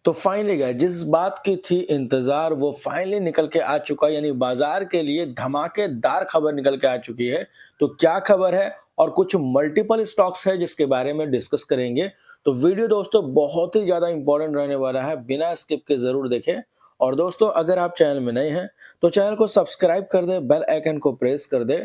तो finally guys जिस बात की थी इंतजार वो फाइनली निकल के आ चुका है, यानी बाजार के लिए धमाकेदार खबर निकल के आ चुकी है। तो क्या खबर है और कुछ मल्टीपल स्टॉक्स है जिसके बारे में डिस्कस करेंगे। तो वीडियो दोस्तों बहुत ही ज्यादा इंपॉर्टेंट रहने वाला है, बिना स्किप के जरूर देखें। और दोस्तों अगर आप चैनल में नए हैं तो चैनल को सब्सक्राइब कर दे, बेल आइकन को प्रेस कर दे,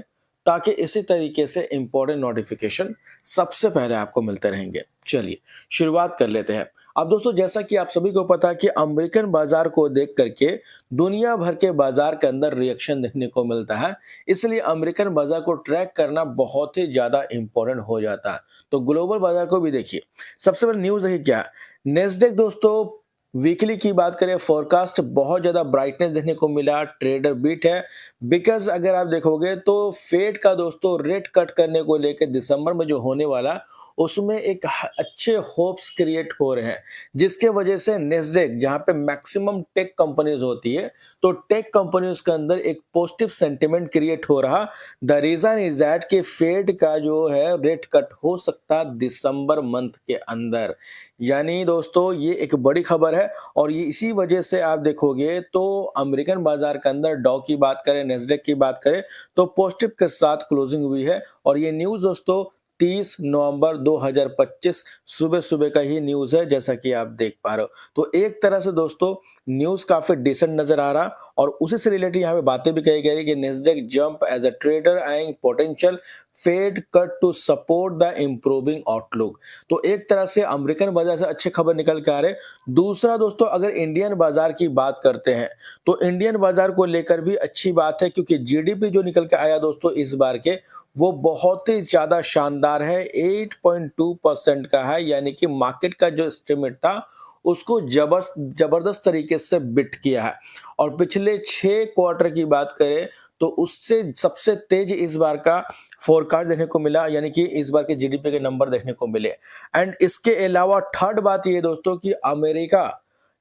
ताकि इसी तरीके से इंपॉर्टेंट नोटिफिकेशन सबसे पहले आपको मिलते रहेंगे। चलिए शुरुआत कर लेते हैं। अब दोस्तों जैसा कि आप सभी को पता है कि अमेरिकन बाजार को देख करके दुनिया भर के बाजार के अंदर रिएक्शन देखने को मिलता है, इसलिए अमेरिकन बाजार को ट्रैक करना बहुत ही ज्यादा इंपॉर्टेंट हो जाता है। तो ग्लोबल बाजार को भी देखिए। सबसे पहले न्यूज देखिए क्या है। नेस्डेक दोस्तों वीकली की बात करें, फोरकास्ट बहुत ज्यादा ब्राइटनेस देखने को मिला, ट्रेडर बीट है। बिकॉज अगर आप देखोगे तो फेड का दोस्तों रेट कट करने को लेकर दिसंबर में जो होने वाला उसमें एक अच्छे होप्स क्रिएट हो रहे हैं, जिसके वजह से नेस्डेक जहां पे मैक्सिमम टेक कंपनीज होती है, तो टेक कंपनीज के अंदर एक पॉजिटिव सेंटिमेंट क्रिएट हो रहा। द रीजन इज दैट कि फेड का जो है रेट कट हो सकता दिसंबर मंथ के अंदर। यानी दोस्तों ये एक बड़ी खबर है और ये इसी वजह से आप देखोगे तो अमेरिकन बाजार के अंदर डॉ की बात करें, नेस्डेक की बात करें तो पॉजिटिव के साथ क्लोजिंग हुई है। और ये न्यूज दोस्तों 30 नवंबर 2025 सुबह सुबह का ही न्यूज है, जैसा कि आप देख पा रहे हो। तो एक तरह से दोस्तों न्यूज काफी डिसेंट नजर आ रहा और उसी से रिलेटेड यहाँ पे बातें भी कही गई कि Nasdaq jump as a trader eyeing potential Fed cut to support the improving outlook. तो एक तरह से अमेरिकन बाजार से अच्छी खबर निकल के आ रहे। दूसरा दोस्तों अगर इंडियन बाजार की बात करते हैं तो इंडियन बाजार को लेकर भी अच्छी बात है, क्योंकि जीडीपी जो निकल के आया दोस्तों इस बार के वो बहुत ही ज्यादा शानदार है, 8.2% का है। यानी कि मार्केट का जो एस्टिमेट था उसको जबरदस्त तरीके से बिट किया है। और पिछले 6 क्वार्टर की बात करें तो उससे सबसे तेज इस बार का फोरकास्ट देखने को मिला, यानी कि इस बार के जीडीपी के नंबर देखने को मिले। एंड इसके अलावा थर्ड बात ये दोस्तों कि अमेरिका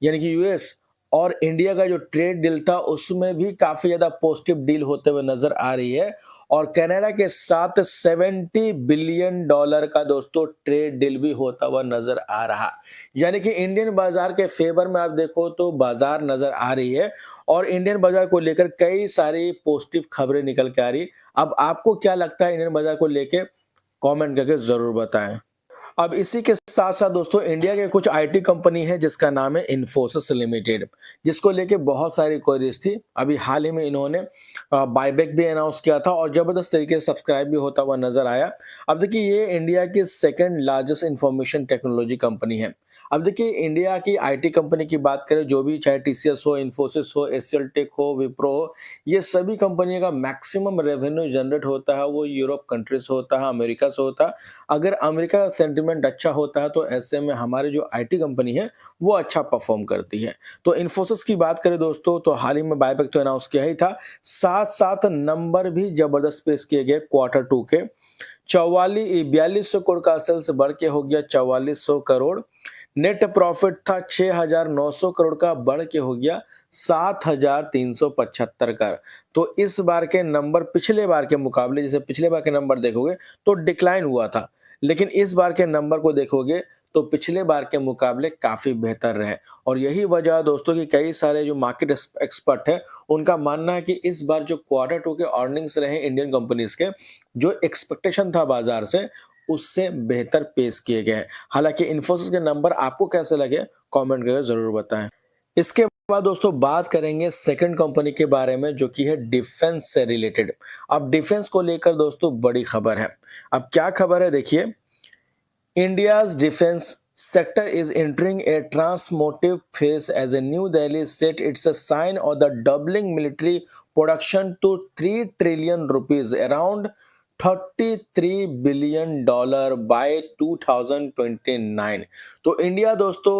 यानी कि यूएस और इंडिया का जो ट्रेड डील था उसमें भी काफी ज्यादा पॉजिटिव डील होते हुए नजर आ रही है। और कनाडा के साथ $70 बिलियन का दोस्तों ट्रेड डील भी होता हुआ नजर आ रहा। यानी कि इंडियन बाजार के फेवर में आप देखो तो बाजार नजर आ रही है और इंडियन बाजार को लेकर कई सारी पॉजिटिव खबरें निकल के आ रही। अब आपको क्या लगता है इंडियन बाजार को लेकर, कमेंट करके जरूर बताएं। अब इसी के साथ साथ दोस्तों इंडिया के कुछ आईटी कंपनी है जिसका नाम है इन्फोसिस लिमिटेड, जिसको लेके बहुत सारी क्वेरीज थी। अभी हाल ही में इन्होंने बायबैक भी अनाउंस किया था और जबरदस्त तरीके से सब्सक्राइब भी होता हुआ नजर आया। अब देखिए ये इंडिया की second largest information technology company है। अब देखिए इंडिया की आईटी कंपनी की बात करें, जो भी चाहे टीसीएस हो, इन्फोसिस हो, एचसीएल टेक हो, विप्रो हो, ये सभी कंपनियों का मैक्सिमम रेवेन्यू जनरेट होता है वो यूरोप कंट्री से होता है, अमेरिका से होता है। अगर अमेरिका का सेंटिमेंट अच्छा होता है तो ऐसे में हमारी जो आईटी कंपनी है वो अच्छा परफॉर्म करती है। तो इन्फोसिस की बात करें दोस्तों तो हाल ही में बायबैक तो अनाउंस किया ही था, साथ साथ नंबर भी जबरदस्त पेश किए गए क्वार्टर 2 के। 4200 करोड़ का सेल्स बढ़ के हो गया 4400 करोड़। नेट प्रॉफिट था 6900 करोड़ का, बढ़ के हो गया 7375 का। तो इस बार के नंबर पिछले बार के मुकाबले, जैसे पिछले बार के नंबर देखोगे तो डिक्लाइन हुआ था, लेकिन इस बार के नंबर को देखोगे तो पिछले बार के मुकाबले काफी बेहतर रहे। और यही वजह दोस्तों कि कई सारे जो मार्केट एक्सपर्ट है उनका मानना है कि इस बार जो क्वार्टर 2 के अर्निंग्स रहे इंडियन कंपनीज के, जो एक्सपेक्टेशन था बाजार से उससे बेहतर पेश किए गए। हालांकि इन्फोसिस के नंबर आपको कैसे लगे कमेंट करके जरूर बताएं। इसके बाद दोस्तों बात करेंगे सेकंड कंपनी के बारे में, जो कि है डिफेंस से रिलेटेड। अब डिफेंस को लेकर दोस्तों बड़ी खबर है। अब क्या खबर है देखिए, India's defense sector is entering a transformative phase as a New Delhi said it's a sign of the doubling military production to 3 trillion rupees, around $33 billion by 2029। तो इंडिया दोस्तों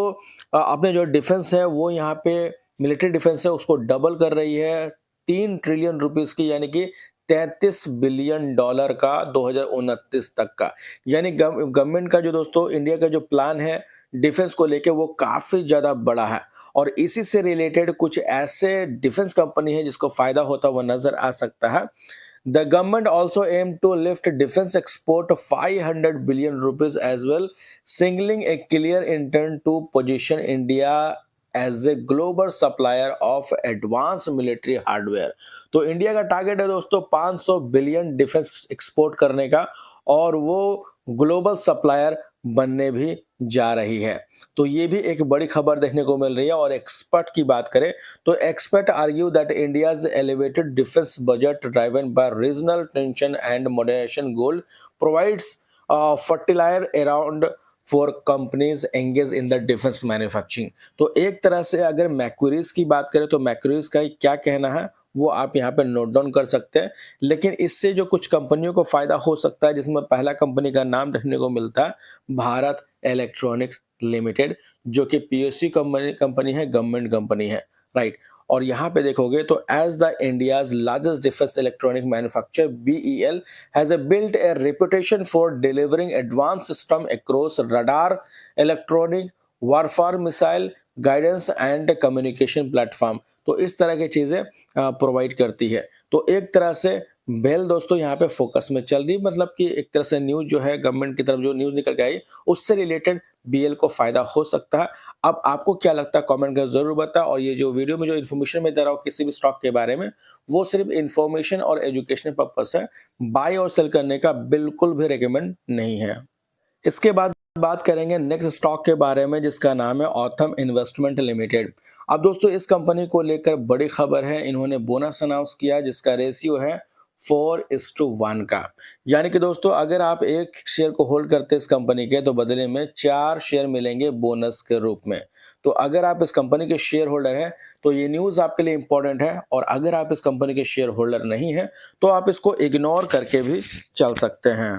अपने जो डिफेंस है वो यहाँ पे मिलिट्री डिफेंस है उसको डबल कर रही है 3 ट्रिलियन रुपीस की, यानी कि $33 बिलियन का 2029 तक का। यानी गवर्नमेंट का जो दोस्तों इंडिया का जो प्लान है डिफेंस को लेके वो काफी ज्यादा बड़ा है। और इसी से रिलेटेड कुछ ऐसे डिफेंस कंपनी है जिसको फायदा होता हुआ नजर आ सकता है। The government also aimed to lift defense export 500 billion rupees as well, signaling a clear intent to position India as a global supplier of advance military hardware. तो इंडिया का टारगेट है दोस्तों 500 बिलियन डिफेंस एक्सपोर्ट करने का, और वो global supplier बनने भी जा रही है। तो ये भी एक बड़ी खबर देखने को मिल रही है। और एक्सपर्ट की बात करें तो expert argue that India's elevated defence budget driven by regional tension and modernisation goal provides fertiliser around for companies engage in the defence manufacturing. तो एक तरह से अगर मैक्वेरीज की बात करें तो मैक्वेरीज का क्या कहना है वो आप यहाँ पे नोट डाउन कर सकते हैं। लेकिन इससे जो कुछ कंपनियों को फायदा हो सकता है, जिसमें पहला कंपनी का नाम देखने को मिलता है भारत इलेक्ट्रॉनिक्स लिमिटेड, जो कि पीएसयू कंपनी है, गवर्नमेंट कंपनी है, राइट। और यहाँ पे देखोगे तो as the India's largest defence electronic manufacture BEL has built a reputation for delivering advance system across radar, electronic warfare, missile guidance and communication platform. तो इस तरह की चीजें प्रोवाइड करती है। तो एक तरह से बेल दोस्तों यहाँ पे फोकस में चल रही, मतलब कि एक तरह से न्यूज जो है गवर्नमेंट की तरफ जो न्यूज निकल के आई उससे रिलेटेड बीएल को फायदा हो सकता है। अब आपको क्या लगता है कमेंट कर जरूर बताएं। और ये जो वीडियो में जो इन्फॉर्मेशन मैं दे रहा हूँ किसी भी स्टॉक के बारे में, वो सिर्फ इन्फॉर्मेशन और एजुकेशनल पर्पस है, बाय और सेल करने का बिल्कुल भी रिकमेंड नहीं है। इसके बाद बात करेंगे नेक्स्ट स्टॉक के बारे में, जिसका नाम है ऑथम इन्वेस्टमेंट लिमिटेड। अब दोस्तों इस कंपनी को लेकर बड़ी खबर है, इन्होंने बोनस अनाउंस किया जिसका रेशियो है 4:1 का। यानी कि दोस्तों अगर आप एक शेयर को होल्ड करते हैं इस कंपनी के, तो बदले में 4 शेयर मिलेंगे बोनस के रूप में। तो अगर आप इस कंपनी के शेयर होल्डर हैं तो ये न्यूज आपके लिए इंपॉर्टेंट है, और अगर आप इस कंपनी के शेयर होल्डर नहीं है तो आप इसको इग्नोर करके भी चल सकते हैं।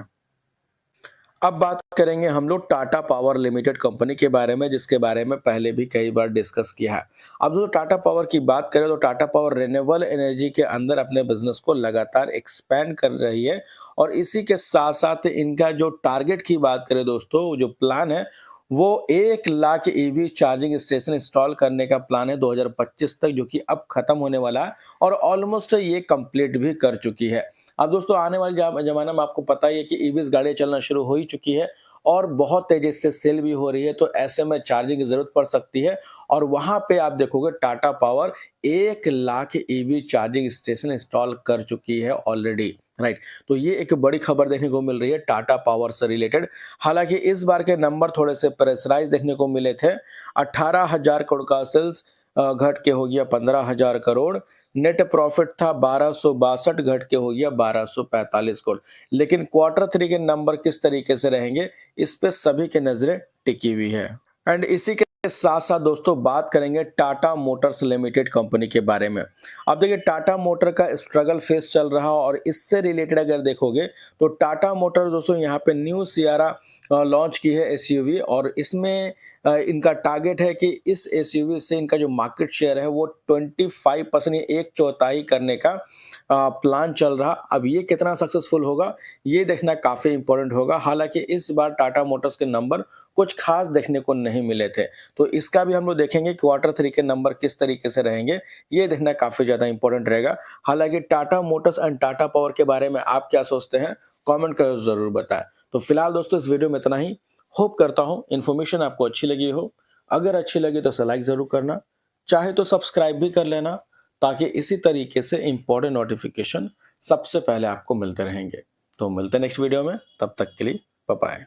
अब बात करेंगे हम लोग टाटा पावर लिमिटेड कंपनी के बारे में, जिसके बारे में पहले भी कई बार डिस्कस किया है। अब जो टाटा पावर की बात करें तो टाटा पावर रिन्यूएबल एनर्जी के अंदर अपने बिजनेस को लगातार एक्सपेंड कर रही है, और इसी के साथ साथ इनका जो टारगेट की बात करें दोस्तों, जो प्लान है वो 1 lakh EV charging station install करने का प्लान है 2025 तक, जो कि अब खत्म होने वाला है, और ऑलमोस्ट ये कंप्लीट भी कर चुकी है। अब दोस्तों आने वाले जमाने में आपको पता ही है कि ईवीज गाड़ियां चलना शुरू हो ही चुकी है, और बहुत तेजी से सेल भी हो रही है, तो ऐसे में चार्जिंग की जरूरत पड़ सकती है। और वहां पे आप देखोगे Tata power 1 lakh EV charging station install कर चुकी है ऑलरेडी, राइट। तो ये एक बड़ी खबर देखने को मिल रही है टाटा पावर से रिलेटेड। हालांकि इस बार के नंबर थोड़े से प्रेशराइज देखने को मिले थे। 18,000 करोड़ का सेल्स घट के हो गया 15,000 करोड़। नेट प्रॉफिट था 1262, घट के हो गया 1245 करोड़। लेकिन Q3 के नंबर किस तरीके से रहेंगे इस पे सभी की नजरें टिकी हुई है। एंड इसी के साथ साथ दोस्तों बात करेंगे टाटा मोटर्स लिमिटेड कंपनी के बारे में। अब देखिए टाटा मोटर का स्ट्रगल फेस चल रहा, और इससे रिलेटेड अगर देखोगे तो टाटा मोटर दोस्तों यहाँ पे न्यू सियारा लॉन्च की है एसयूवी, और इसमें इनका टारगेट है कि इस एसयूवी से इनका जो मार्केट शेयर है वो 25% या 1/4 करने का प्लान चल रहा। अब ये कितना सक्सेसफुल होगा ये देखना काफी इंपॉर्टेंट होगा। हालांकि इस बार टाटा मोटर्स के नंबर कुछ खास देखने को नहीं मिले थे, तो इसका भी हम लोग देखेंगे Q3 के नंबर किस तरीके से रहेंगे, ये देखना काफी ज्यादा इंपॉर्टेंट रहेगा। हालांकि Tata Motors and Tata power के बारे में आप क्या सोचते हैं कमेंट कर जरूर बताएं। तो फिलहाल दोस्तों इस वीडियो में इतना ही। होप करता हूं इन्फॉर्मेशन आपको अच्छी लगी हो। अगर अच्छी लगी तो इसे लाइक जरूर करना, चाहे तो सब्सक्राइब भी कर लेना, ताकि इसी तरीके से इंपॉर्टेंट नोटिफिकेशन सबसे पहले आपको मिलते रहेंगे। तो मिलते हैं नेक्स्ट वीडियो में, तब तक के लिए बाय बाय।